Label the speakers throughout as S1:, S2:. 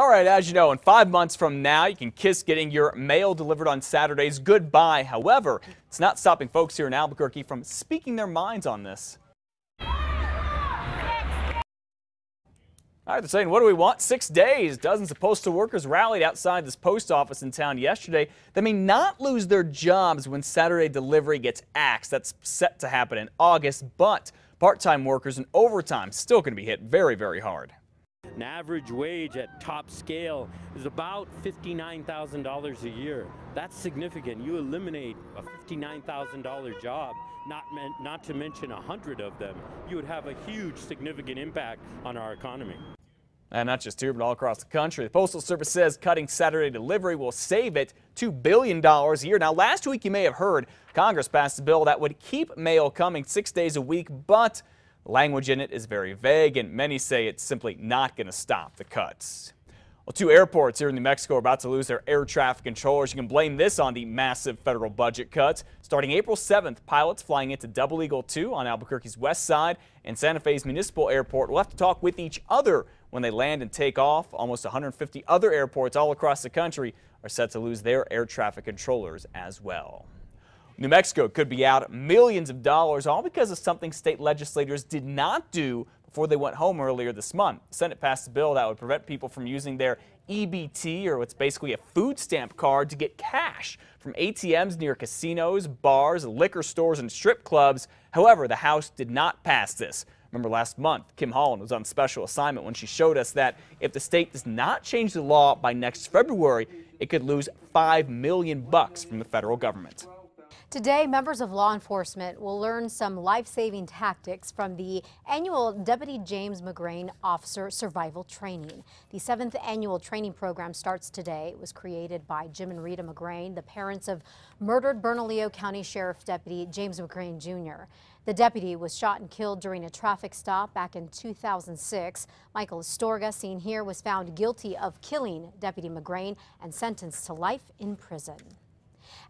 S1: All right, as you know, in 5 months from now, you can kiss getting your mail delivered on Saturdays goodbye. However, it's not stopping folks here in Albuquerque from speaking their minds on this. All right, they're saying, what do we want? 6 days. Dozens of postal workers rallied outside this post office in town yesterday. They may not lose their jobs when Saturday delivery gets axed. That's set to happen in August, but part-time workers and overtime still going to be hit very, very hard.
S2: An average wage at top scale is about $59,000 a year. That's significant. You eliminate a $59,000 job, not to mention 100 of them. You would have a huge, significant impact on our economy.
S1: And not just here, but all across the country. The Postal Service says cutting Saturday delivery will save it $2 billion a year. Now, last week you may have heard Congress passed a bill that would keep mail coming 6 days a week, but the language in it is very vague, and many say it's simply not going to stop the cuts. Well, 2 airports here in New Mexico are about to lose their air traffic controllers. You can blame this on the massive federal budget cuts. Starting April 7th, pilots flying into Double Eagle 2 on Albuquerque's west side and Santa Fe's Municipal Airport will have to talk with each other when they land and take off. Almost 150 other airports all across the country are set to lose their air traffic controllers as well. New Mexico could be out millions of dollars, all because of something state legislators did not do before they went home earlier this month. The Senate passed a bill that would prevent people from using their EBT, or what's basically a food stamp card, to get cash from ATMs near casinos, bars, liquor stores, and strip clubs. However, the House did not pass this. Remember last month, Kim Holland was on special assignment when she showed us that if the state does not change the law by next February, it could lose $5 million from the federal government.
S3: Today, members of law enforcement will learn some life-saving tactics from the annual Deputy James McGrain Officer Survival Training. The 7th annual training program starts today. It was created by Jim and Rita McGrain, the parents of murdered Bernalillo County Sheriff Deputy James McGrain Jr. The deputy was shot and killed during a traffic stop back in 2006. Michael Astorga, seen here, was found guilty of killing Deputy McGrain and sentenced to life in prison.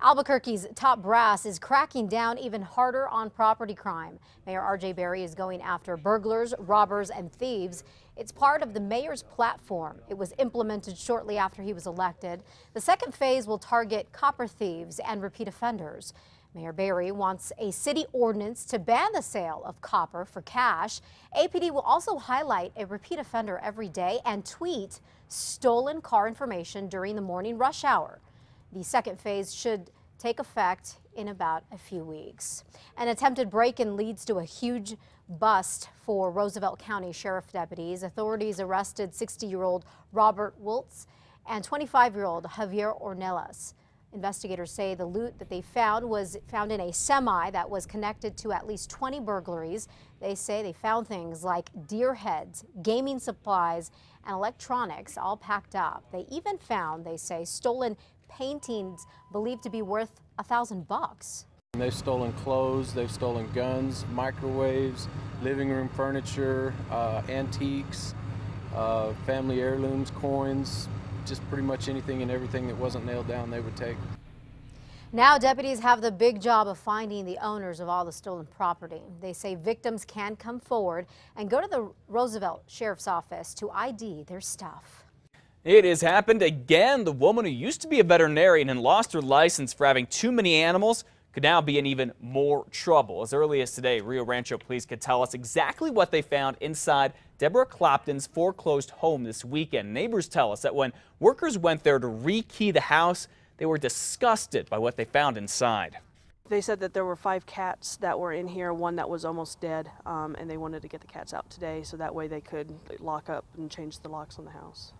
S3: Albuquerque's top brass is cracking down even harder on property crime. Mayor R.J. Berry is going after burglars, robbers, and thieves. It's part of the mayor's platform. It was implemented shortly after he was elected. The second phase will target copper thieves and repeat offenders. Mayor Berry wants a city ordinance to ban the sale of copper for cash. APD will also highlight a repeat offender every day and tweet stolen car information during the morning rush hour. The second phase should take effect in about a few weeks. An attempted break-in leads to a huge bust for Roosevelt County Sheriff deputies. Authorities arrested 60-year-old Robert Wiltz and 25-year-old Javier Ornelas. Investigators say the loot that they found was found in a semi that was connected to at least 20 burglaries. They say they found things like deer heads, gaming supplies, and electronics all packed up. They even found, they say, stolen paintings believed to be worth $1,000.
S4: They've stolen clothes, they've stolen guns, microwaves, living room furniture, antiques, family heirlooms, coins, just pretty much anything and everything that wasn't nailed down they would take.
S3: Now deputies have the big job of finding the owners of all the stolen property. They say victims can come forward and go to the Roosevelt Sheriff's Office to ID their stuff.
S1: It has happened again. The woman who used to be a veterinarian and lost her license for having too many animals could now be in even more trouble. As early as today, Rio Rancho police could tell us exactly what they found inside Deborah Clopton's foreclosed home this weekend. Neighbors tell us that when workers went there to rekey the house, they were disgusted by what they found inside.
S5: They said that there were 5 cats that were in here, one that was almost dead, and they wanted to get the cats out today so that way they could lock up and change the locks on the house.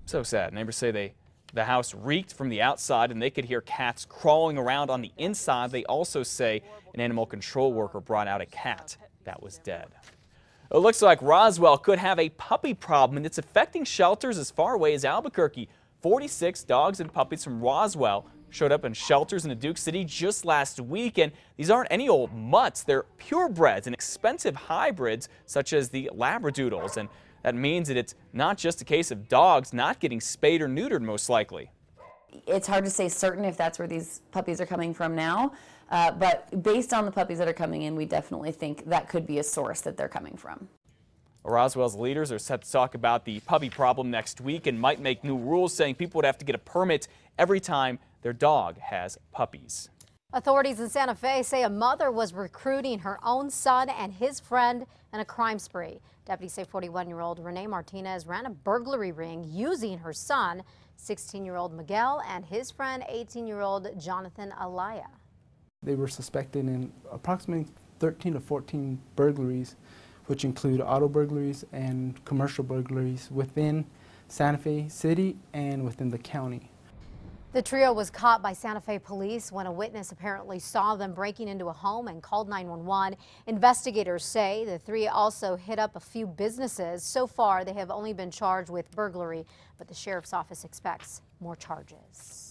S1: So sad. Neighbors say the house reeked from the outside and they could hear cats crawling around on the inside. They also say an animal control worker brought out a cat that was dead. It looks like Roswell could have a puppy problem, and it's affecting shelters as far away as Albuquerque. 46 dogs and puppies from Roswell showed up in shelters in Duke City just last week, and these aren't any old mutts. They're purebreds and expensive hybrids such as the Labradoodles, and that means that it's not just a case of dogs not getting spayed or neutered, most likely.
S6: It's hard to say certain if that's where these puppies are coming from now, but based on the puppies that are coming in, we definitely think that could be a source that they're coming from.
S1: Roswell's leaders are set to talk about the puppy problem next week and might make new rules saying people would have to get a permit every time their dog has puppies.
S3: Authorities in Santa Fe say a mother was recruiting her own son and his friend in a crime spree. Deputies say 41-year-old Renee Martinez ran a burglary ring using her son, 16-year-old Miguel, and his friend, 18-year-old Jonathan Alaya.
S7: They were suspected in approximately 13 to 14 burglaries, which include auto burglaries and commercial burglaries within Santa Fe City and within the county.
S3: The trio was caught by Santa Fe police when a witness apparently saw them breaking into a home and called 911. Investigators say the three also hit up a few businesses. So far, they have only been charged with burglary, but the sheriff's office expects more charges.